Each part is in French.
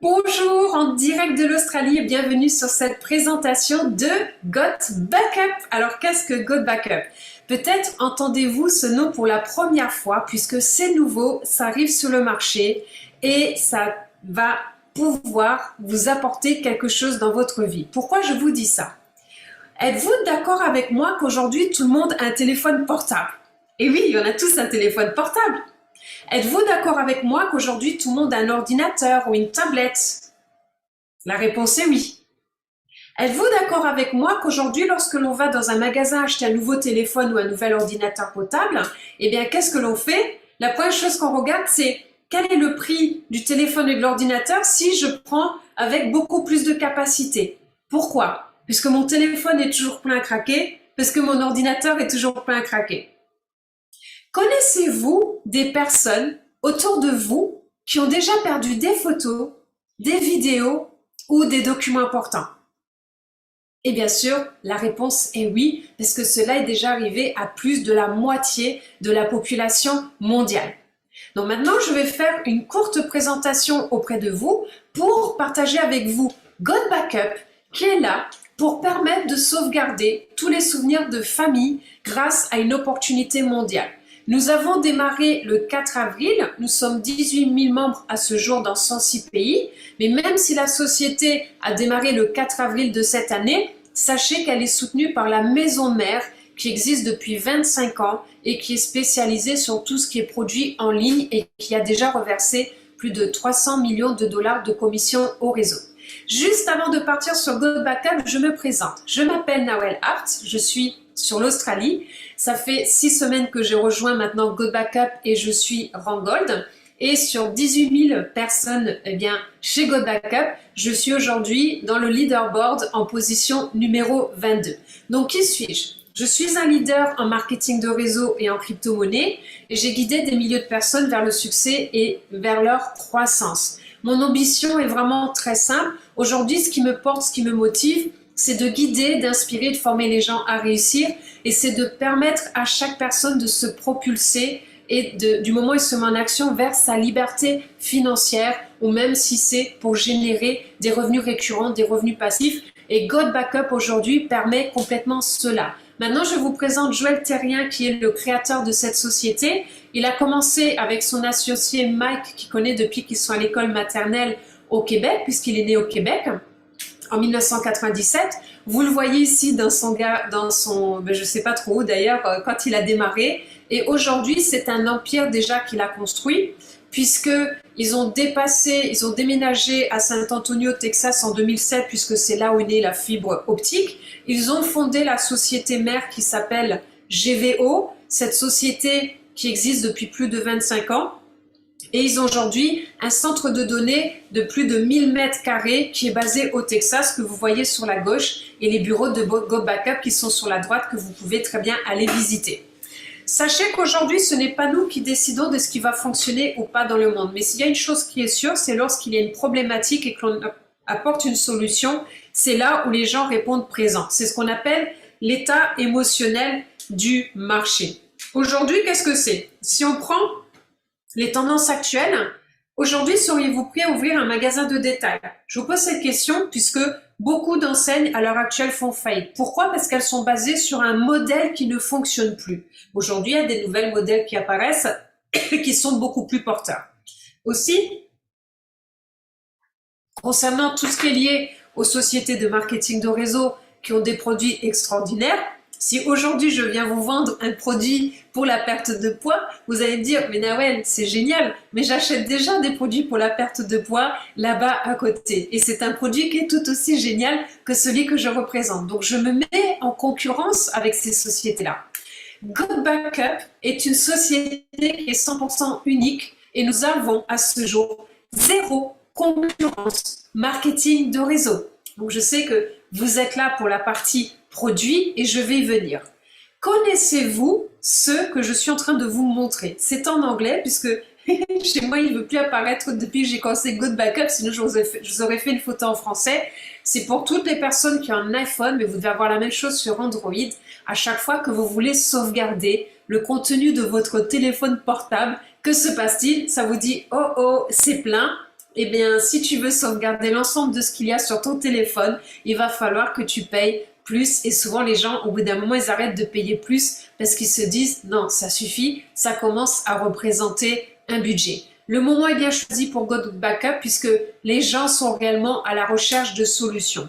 Bonjour en direct de l'Australie et bienvenue sur cette présentation de Got Backup. Alors qu'est-ce que Got Backup? Peut-être entendez-vous ce nom pour la première fois puisque c'est nouveau, ça arrive sur le marché et ça va pouvoir vous apporter quelque chose dans votre vie. Pourquoi je vous dis ça? Êtes-vous d'accord avec moi qu'aujourd'hui tout le monde a un téléphone portable? Et oui, il y en a tous un téléphone portable. Êtes-vous d'accord avec moi qu'aujourd'hui tout le monde a un ordinateur ou une tablette? La réponse est oui. Êtes-vous d'accord avec moi qu'aujourd'hui lorsque l'on va dans un magasin acheter un nouveau téléphone ou un nouvel ordinateur portable, eh bien qu'est-ce que l'on fait? La première chose qu'on regarde c'est quel est le prix du téléphone et de l'ordinateur si je prends avec beaucoup plus de capacité. Pourquoi? Puisque mon téléphone est toujours plein à craquer, parce que mon ordinateur est toujours plein à craquer. Connaissez-vous des personnes autour de vous qui ont déjà perdu des photos, des vidéos ou des documents importants? Et bien sûr, la réponse est oui, parce que cela est déjà arrivé à plus de la moitié de la population mondiale. Donc maintenant, je vais faire une courte présentation auprès de vous pour partager avec vous Got Backup qui est là pour permettre de sauvegarder tous les souvenirs de famille grâce à une opportunité mondiale. Nous avons démarré le 4 avril, nous sommes 18 000 membres à ce jour dans 106 pays, mais même si la société a démarré le 4 avril de cette année, sachez qu'elle est soutenue par la maison mère qui existe depuis 25 ans et qui est spécialisée sur tout ce qui est produit en ligne et qui a déjà reversé plus de 300 millions de dollars de commissions au réseau. Juste avant de partir sur Got Backup, je me présente. Je m'appelle Nawel Hart, je suis sur l'Australie. Ça fait 6 semaines que j'ai rejoint maintenant Got Backup et je suis rang Gold. Et sur 18 000 personnes chez Got Backup, je suis aujourd'hui dans le leaderboard en position numéro 22. Donc qui suis-je? Je suis un leader en marketing de réseau et en crypto-monnaie et j'ai guidé des milliers de personnes vers le succès et vers leur croissance. Mon ambition est vraiment très simple. Aujourd'hui, ce qui me porte, ce qui me motive, c'est de guider, d'inspirer, de former les gens à réussir et c'est de permettre à chaque personne de se propulser et du moment où il se met en action vers sa liberté financière ou même si c'est pour générer des revenus récurrents, des revenus passifs. Et Got Backup aujourd'hui permet complètement cela. Maintenant, je vous présente Joël Terrien qui est le créateur de cette société. Il a commencé avec son associé Mike qui connaît depuis qu'ils sont à l'école maternelle au Québec puisqu'il est né au Québec en 1997. Vous le voyez ici dans son je sais pas trop où d'ailleurs, quand il a démarré. Et aujourd'hui, c'est un empire déjà qu'il a construit, puisqu'ils ont déménagé à San Antonio, Texas en 2007, puisque c'est là où est née la fibre optique. Ils ont fondé la société mère qui s'appelle GVO, cette société qui existe depuis plus de 25 ans. Et ils ont aujourd'hui un centre de données de plus de 1000 mètres carrés qui est basé au Texas, que vous voyez sur la gauche, et les bureaux de Got Backup qui sont sur la droite, que vous pouvez très bien aller visiter. Sachez qu'aujourd'hui, ce n'est pas nous qui décidons de ce qui va fonctionner ou pas dans le monde. Mais s'il y a une chose qui est sûre, c'est lorsqu'il y a une problématique et que l'on apporte une solution, c'est là où les gens répondent présent. C'est ce qu'on appelle l'état émotionnel du marché. Aujourd'hui, qu'est-ce que c'est? Si on prend les tendances actuelles, aujourd'hui, seriez-vous prêt à ouvrir un magasin de détail? Je vous pose cette question puisque beaucoup d'enseignes à l'heure actuelle font faillite. Pourquoi? Parce qu'elles sont basées sur un modèle qui ne fonctionne plus. Aujourd'hui, il y a des nouvelles modèles qui apparaissent qui sont beaucoup plus porteurs. Aussi, concernant tout ce qui est lié aux sociétés de marketing de réseau qui ont des produits extraordinaires, si aujourd'hui je viens vous vendre un produit pour la perte de poids, vous allez me dire, mais Nawel, c'est génial, mais j'achète déjà des produits pour la perte de poids là-bas à côté. Et c'est un produit qui est tout aussi génial que celui que je représente. Donc je me mets en concurrence avec ces sociétés-là. Got Backup est une société qui est 100% unique et nous avons à ce jour zéro concurrence marketing de réseau. Donc je sais que vous êtes là pour la partie produit et je vais y venir. Connaissez-vous ce que je suis en train de vous montrer? C'est en anglais puisque chez moi il ne veut plus apparaître depuis que j'ai commencé Got Backup, sinon je vous aurais fait une photo en français. C'est pour toutes les personnes qui ont un iPhone, mais vous devez avoir la même chose sur Android. À chaque fois que vous voulez sauvegarder le contenu de votre téléphone portable, que se passe-t-il? Ça vous dit « Oh oh, c'est plein ». eh bien, si tu veux sauvegarder l'ensemble de ce qu'il y a sur ton téléphone, il va falloir que tu payes plus. Et souvent, les gens, au bout d'un moment, ils arrêtent de payer plus parce qu'ils se disent, non, ça suffit, ça commence à représenter un budget. Le moment est bien choisi pour Go Backup puisque les gens sont réellement à la recherche de solutions.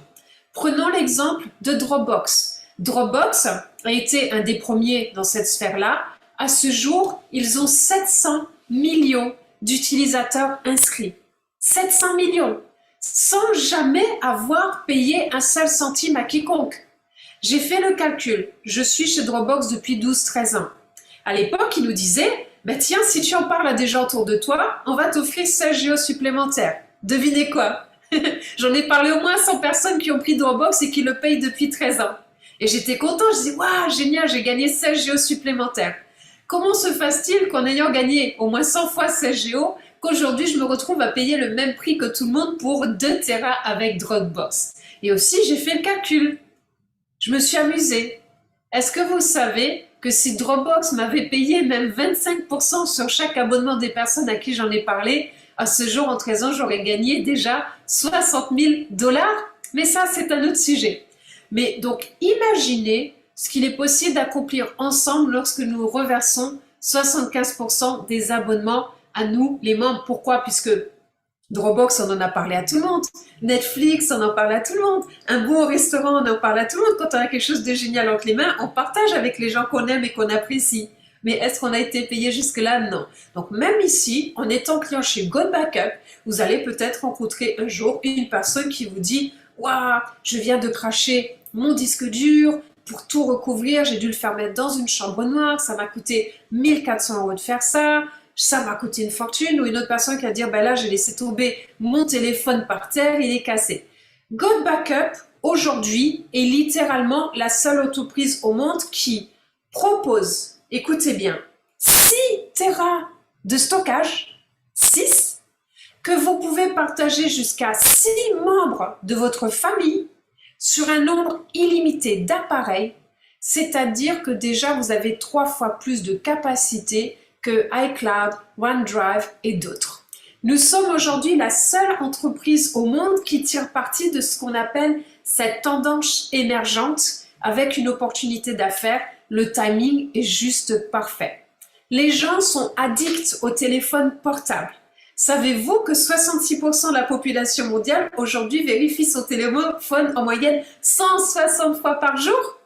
Prenons l'exemple de Dropbox. Dropbox a été un des premiers dans cette sphère-là. À ce jour, ils ont 700 millions d'utilisateurs inscrits. 700 millions, sans jamais avoir payé un seul centime à quiconque. J'ai fait le calcul, je suis chez Dropbox depuis 12-13 ans. À l'époque, ils nous disaient, bah tiens, si tu en parles à des gens autour de toi, on va t'offrir 16 Go supplémentaires. Devinez quoi? J'en ai parlé au moins à 100 personnes qui ont pris Dropbox et qui le payent depuis 13 ans. Et j'étais content, je dis, waouh, génial, j'ai gagné 16 Go supplémentaires. Comment se fasse-t-il qu'en ayant gagné au moins 100 fois 16 Go, qu'aujourd'hui je me retrouve à payer le même prix que tout le monde pour 2 Tera avec Dropbox? Et aussi, j'ai fait le calcul. Je me suis amusée. Est-ce que vous savez que si Dropbox m'avait payé même 25% sur chaque abonnement des personnes à qui j'en ai parlé, à ce jour, en 13 ans, j'aurais gagné déjà 60 000 $? Mais ça, c'est un autre sujet. Mais donc, imaginez ce qu'il est possible d'accomplir ensemble lorsque nous reversons 75% des abonnements à nous, les membres. Pourquoi? Puisque Dropbox, on en a parlé à tout le monde. Netflix, on en parle à tout le monde. Un bon restaurant, on en parle à tout le monde. Quand on a quelque chose de génial entre les mains, on partage avec les gens qu'on aime et qu'on apprécie. Mais est-ce qu'on a été payé jusque-là? Non. Donc même ici, en étant client chez Go Backup, vous allez peut-être rencontrer un jour une personne qui vous dit « Waouh, je viens de cracher mon disque dur, pour tout recouvrir, j'ai dû le faire mettre dans une chambre noire, ça m'a coûté 1400 € de faire ça m'a coûté une fortune. » Ou une autre personne qui va dire, ben là, j'ai laissé tomber mon téléphone par terre, il est cassé. Go Backup, aujourd'hui, est littéralement la seule entreprise au monde qui propose, écoutez bien, 6 Tera de stockage, 6, que vous pouvez partager jusqu'à 6 membres de votre famille sur un nombre illimité d'appareils, c'est-à-dire que déjà vous avez 3 fois plus de capacité que iCloud, OneDrive et d'autres. Nous sommes aujourd'hui la seule entreprise au monde qui tire parti de ce qu'on appelle cette tendance émergente avec une opportunité d'affaires. Le timing est juste parfait. Les gens sont addicts au téléphone portable. Savez-vous que 66% de la population mondiale aujourd'hui vérifie son téléphone en moyenne 160 fois par jour?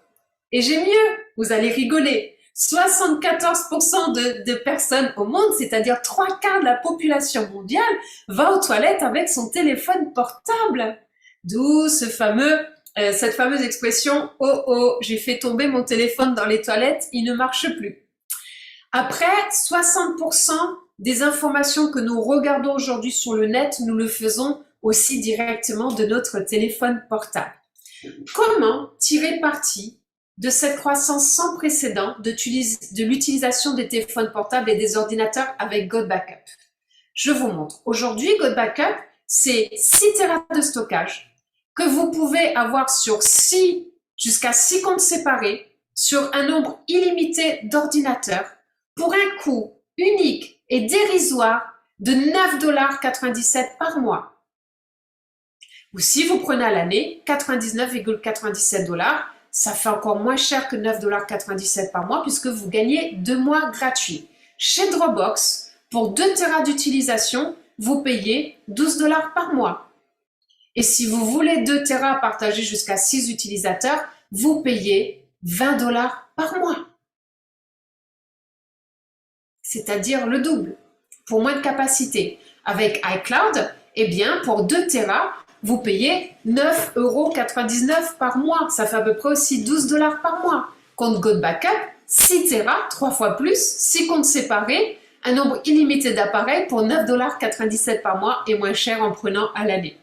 Et j'ai mieux, vous allez rigoler. 74% de personnes au monde, c'est-à-dire 3/4 de la population mondiale, va aux toilettes avec son téléphone portable. D'où cette fameuse expression « Oh oh, j'ai fait tomber mon téléphone dans les toilettes, il ne marche plus ». Après, 60% des informations que nous regardons aujourd'hui sur le net, nous le faisons aussi directement de notre téléphone portable. Comment tirer parti de cette croissance sans précédent de l'utilisation des téléphones portables et des ordinateurs avec Go Backup? Je vous montre. Aujourd'hui, Go Backup, c'est 6 Tera de stockage que vous pouvez avoir sur jusqu'à 6 comptes séparés sur un nombre illimité d'ordinateurs pour un coût unique et dérisoire de 9,97 $ par mois. Ou si vous prenez à l'année, 99,97 $, ça fait encore moins cher que 9,97 $ par mois puisque vous gagnez 2 mois gratuits. Chez Dropbox, pour 2 Tera d'utilisation, vous payez 12 $ par mois. Et si vous voulez 2 Tera partagés jusqu'à 6 utilisateurs, vous payez 20 $ par mois. C'est-à-dire le double, pour moins de capacité. Avec iCloud, eh bien, pour 2 Tera, vous payez 9,99 € par mois. Ça fait à peu près aussi 12 $ par mois. Compte Go Backup, 6 Tera, 3 fois plus, 6 comptes séparés, un nombre illimité d'appareils pour 9,97 $ par mois et moins cher en prenant à l'année.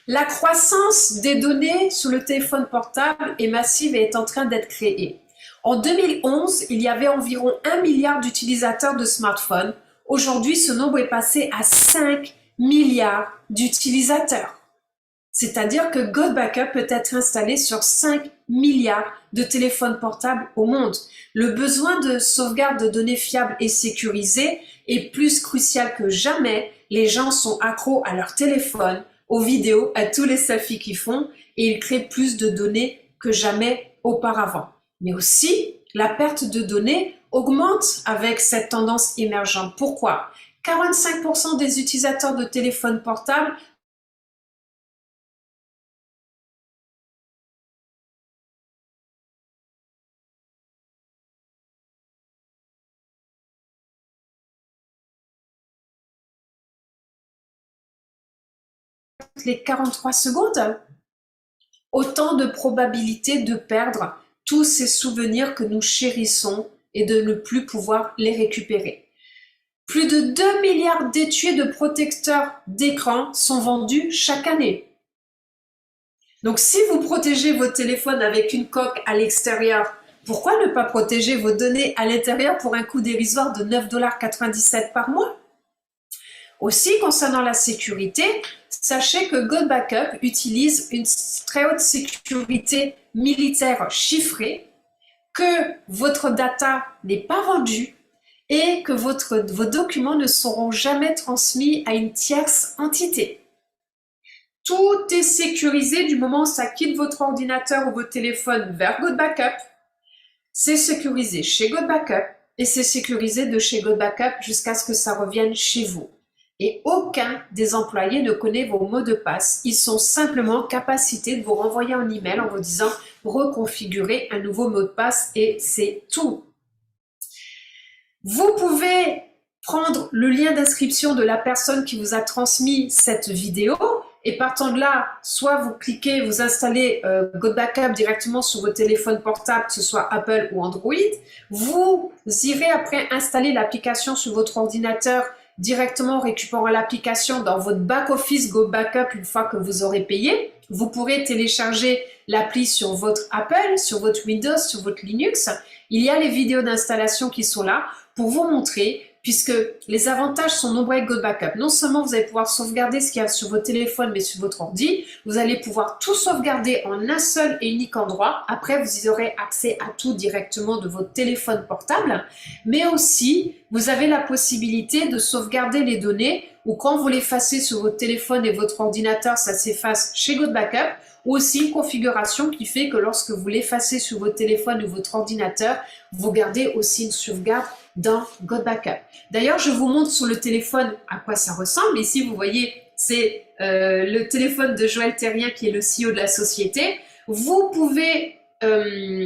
La croissance des données sur le téléphone portable est massive et est en train d'être créée. En 2011, il y avait environ 1 milliard d'utilisateurs de smartphones. Aujourd'hui, ce nombre est passé à 5 milliards d'utilisateurs. C'est-à-dire que GoBackup peut être installé sur 5 milliards de téléphones portables au monde. Le besoin de sauvegarde de données fiables et sécurisées est plus crucial que jamais. Les gens sont accros à leur téléphone, aux vidéos, à tous les selfies qu'ils font et ils créent plus de données que jamais auparavant. Mais aussi, la perte de données augmente avec cette tendance émergente. Pourquoi? 45% des utilisateurs de téléphones portables les 43 secondes. Autant de probabilités de perdre tous ces souvenirs que nous chérissons et de ne plus pouvoir les récupérer. Plus de 2 milliards d'étuis de protecteurs d'écran sont vendus chaque année. Donc si vous protégez votre téléphone avec une coque à l'extérieur, pourquoi ne pas protéger vos données à l'intérieur pour un coût dérisoire de 9,97 $ par mois? Aussi, concernant la sécurité, sachez que GoBackup utilise une très haute sécurité militaire chiffrée, que votre data n'est pas vendue et que vos documents ne seront jamais transmis à une tierce entité. Tout est sécurisé du moment où ça quitte votre ordinateur ou votre téléphone vers GoBackup. C'est sécurisé chez GoBackup et c'est sécurisé de chez GoBackup jusqu'à ce que ça revienne chez vous. Et aucun des employés ne connaît vos mots de passe. Ils sont simplement en capacité de vous renvoyer un email en vous disant reconfigurer un nouveau mot de passe et c'est tout. Vous pouvez prendre le lien d'inscription de la personne qui vous a transmis cette vidéo et partant de là, soit vous cliquez, vous installez GoBackup directement sur votre téléphone portable, que ce soit Apple ou Android. Vous irez après installer l'application sur votre ordinateur directement en récupérant l'application dans votre back-office GoBackup une fois que vous aurez payé. Vous pourrez télécharger l'appli sur votre Apple, sur votre Windows, sur votre Linux. Il y a les vidéos d'installation qui sont là pour vous montrer, puisque les avantages sont nombreux avec GoBackup. Non seulement vous allez pouvoir sauvegarder ce qu'il y a sur votre téléphone, mais sur votre ordi, vous allez pouvoir tout sauvegarder en un seul et unique endroit. Après, vous y aurez accès à tout directement de votre téléphone portable, mais aussi, vous avez la possibilité de sauvegarder les données ou quand vous l'effacez sur votre téléphone et votre ordinateur, ça s'efface chez GoBackup, ou aussi une configuration qui fait que lorsque vous l'effacez sur votre téléphone ou votre ordinateur, vous gardez aussi une sauvegarde dans GoBackup. D'ailleurs, je vous montre sur le téléphone à quoi ça ressemble. Ici, vous voyez, c'est le téléphone de Joël Terrien qui est le CEO de la société. Vous pouvez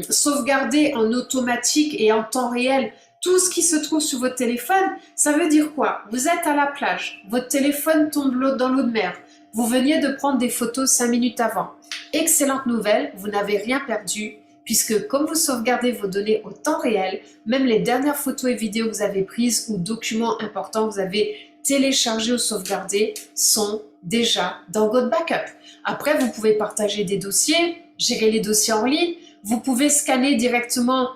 sauvegarder en automatique et en temps réel tout ce qui se trouve sur votre téléphone. Ça veut dire quoi? Vous êtes à la plage, votre téléphone tombe dans l'eau de mer, vous veniez de prendre des photos 5 minutes avant. Excellente nouvelle, vous n'avez rien perdu, puisque comme vous sauvegardez vos données au temps réel, même les dernières photos et vidéos que vous avez prises ou documents importants que vous avez téléchargés ou sauvegardés sont déjà dans GoBackup. Après, vous pouvez partager des dossiers, gérer les dossiers en ligne, vous pouvez scanner directement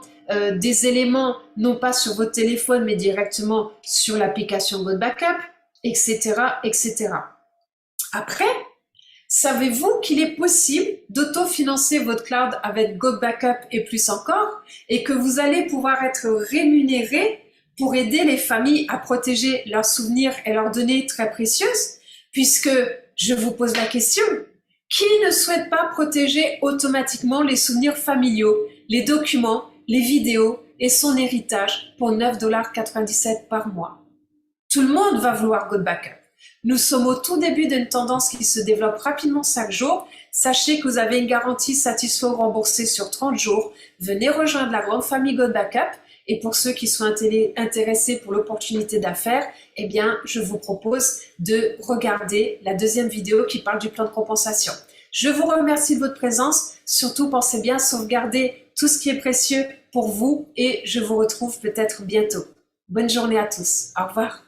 des éléments, non pas sur votre téléphone, mais directement sur l'application GoBackup, etc., etc. Après, savez-vous qu'il est possible d'autofinancer votre cloud avec GoBackup et plus encore, et que vous allez pouvoir être rémunéré pour aider les familles à protéger leurs souvenirs et leurs données très précieuses, puisque je vous pose la question, qui ne souhaite pas protéger automatiquement les souvenirs familiaux, les documents, les vidéos et son héritage pour 9,97 $ par mois? Tout le monde va vouloir GoBackup. Nous sommes au tout début d'une tendance qui se développe rapidement chaque jour. Sachez que vous avez une garantie satisfait ou remboursée sur 30 jours. Venez rejoindre la grande famille GoBackup. Et pour ceux qui sont intéressés pour l'opportunité d'affaires, eh bien, je vous propose de regarder la deuxième vidéo qui parle du plan de compensation. Je vous remercie de votre présence. Surtout, pensez bien à sauvegarder tout ce qui est précieux pour vous et je vous retrouve peut-être bientôt. Bonne journée à tous. Au revoir.